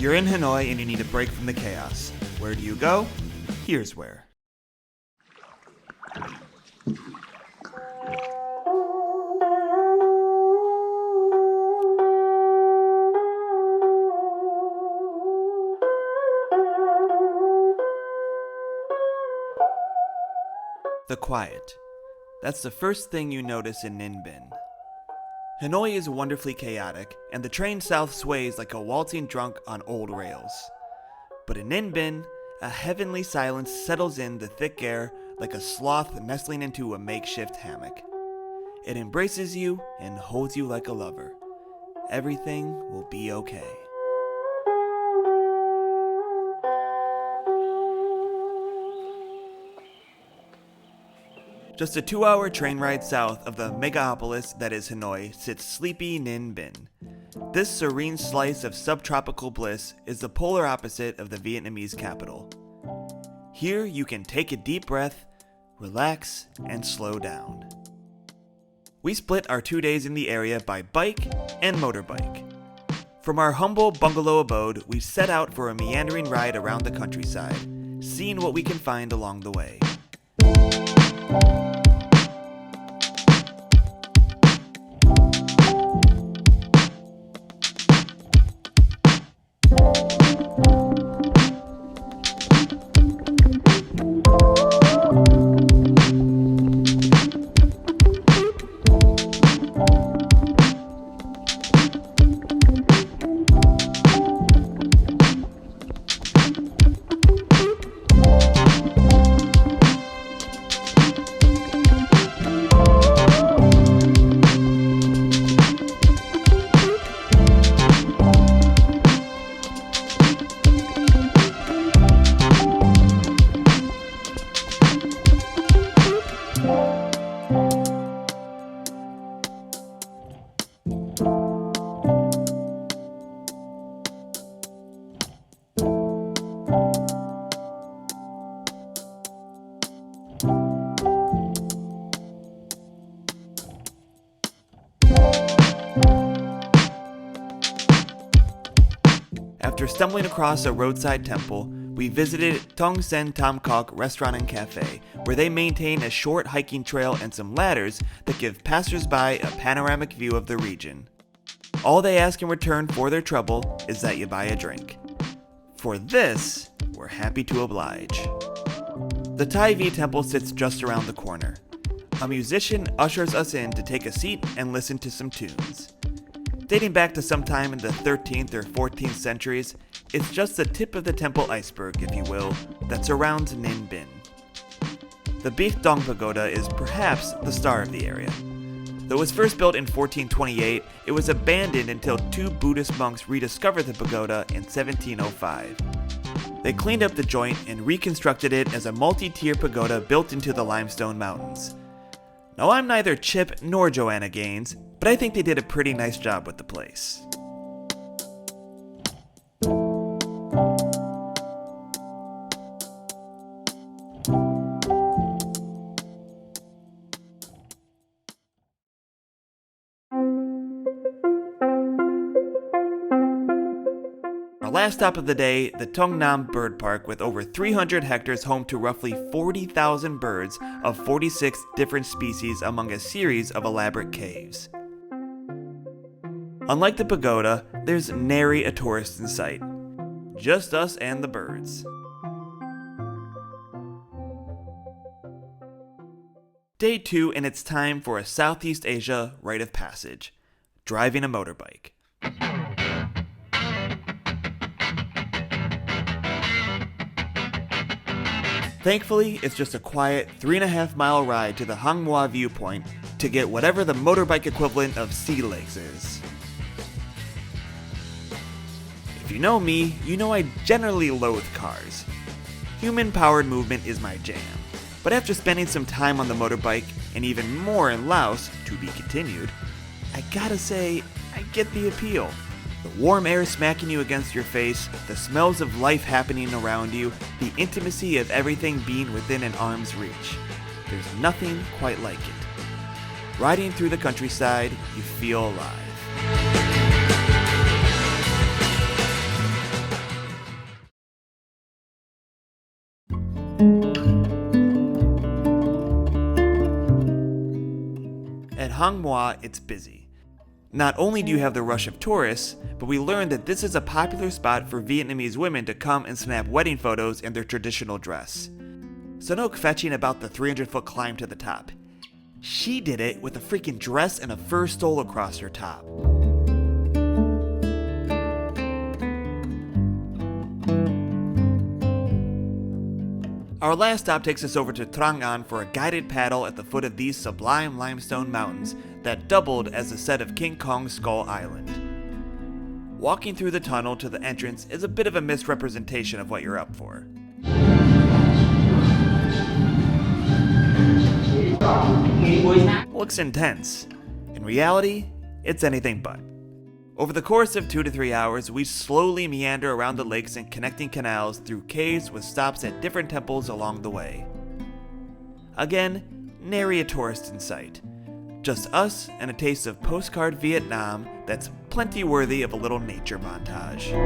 You're in Hanoi and you need a break from the chaos. Where do you go? Here's where. The quiet. That's the first thing you notice in Ninh Binh. Hanoi is wonderfully chaotic, and the train south sways like a waltzing drunk on old rails. But in Ninh Binh, a heavenly silence settles in the thick air like a sloth nestling into a makeshift hammock. It embraces you and holds you like a lover. Everything will be okay. Just a 2-hour train ride south of the megapolis that is Hanoi sits sleepy Ninh Binh. This serene slice of subtropical bliss is the polar opposite of the Vietnamese capital. Here you can take a deep breath, relax, and slow down. We split our 2 days in the area by bike and motorbike. From our humble bungalow abode, we set out for a meandering ride around the countryside, seeing what we can find along the way. After stumbling across a roadside temple, we visited Thung Sen Tam Kok restaurant and cafe, where they maintain a short hiking trail and some ladders that give passersby a panoramic view of the region. All they ask in return for their trouble is that you buy a drink. For this, we're happy to oblige. The Tai Vi temple sits just around the corner. A musician ushers us in to take a seat and listen to some tunes. Dating back to sometime in the 13th or 14th centuries, it's just the tip of the temple iceberg, if you will, that surrounds Ninh Binh. The Bich Dong Pagoda is perhaps the star of the area. Though it was first built in 1428, it was abandoned until 2 Buddhist monks rediscovered the pagoda in 1705. They cleaned up the joint and reconstructed it as a multi-tier pagoda built into the limestone mountains. Now, I'm neither Chip nor Joanna Gaines, but I think they did a pretty nice job with the place. Our last stop of the day, the Tung Nam Bird Park, with over 300 hectares home to roughly 40,000 birds of 46 different species among a series of elaborate caves. Unlike the pagoda, there's nary a tourist in sight. Just us and the birds. Day 2, and it's time for a Southeast Asia rite of passage: driving a motorbike. Thankfully, it's just a quiet 3.5-mile ride to the Múa Viewpoint to get whatever the motorbike equivalent of sea legs is. If you know me, you know I generally loathe cars. Human-powered movement is my jam. But after spending some time on the motorbike, and even more in Laos, to be continued, I gotta say, I get the appeal. The warm air smacking you against your face, the smells of life happening around you, the intimacy of everything being within an arm's reach. There's nothing quite like it. Riding through the countryside, you feel alive. Hang Moi, it's busy. Not only do you have the rush of tourists, but we learned that this is a popular spot for Vietnamese women to come and snap wedding photos in their traditional dress. Sanook fetching about the 300-foot climb to the top. She did it with a freaking dress and a fur stole across her top. Our last stop takes us over to Tràng An for a guided paddle at the foot of these sublime limestone mountains that doubled as a set of King Kong's Skull Island. Walking through the tunnel to the entrance is a bit of a misrepresentation of what you're up for. Looks intense. In reality, it's anything but. Over the course of 2 to 3 hours, we slowly meander around the lakes and connecting canals through caves with stops at different temples along the way. Again, nary a tourist in sight. Just us and a taste of postcard Vietnam that's plenty worthy of a little nature montage.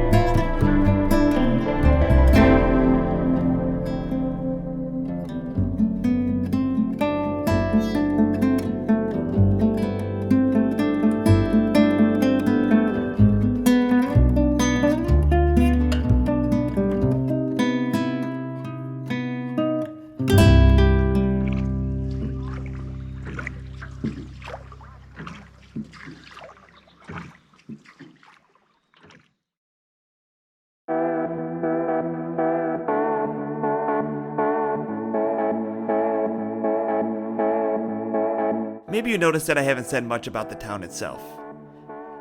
Maybe you noticed that I haven't said much about the town itself.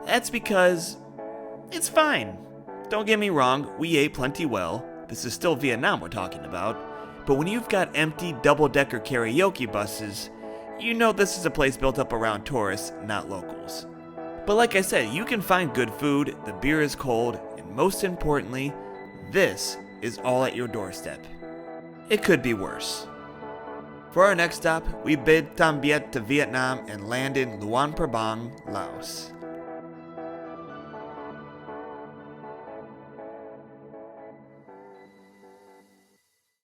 That's because it's fine. Don't get me wrong, we ate plenty well. This is still Vietnam we're talking about. But when you've got empty double-decker karaoke buses, you know this is a place built up around tourists, not locals. But like I said, you can find good food, the beer is cold, and most importantly, this is all at your doorstep. It could be worse. For our next stop, we bid tam biet to Vietnam and land in Luang Prabang, Laos.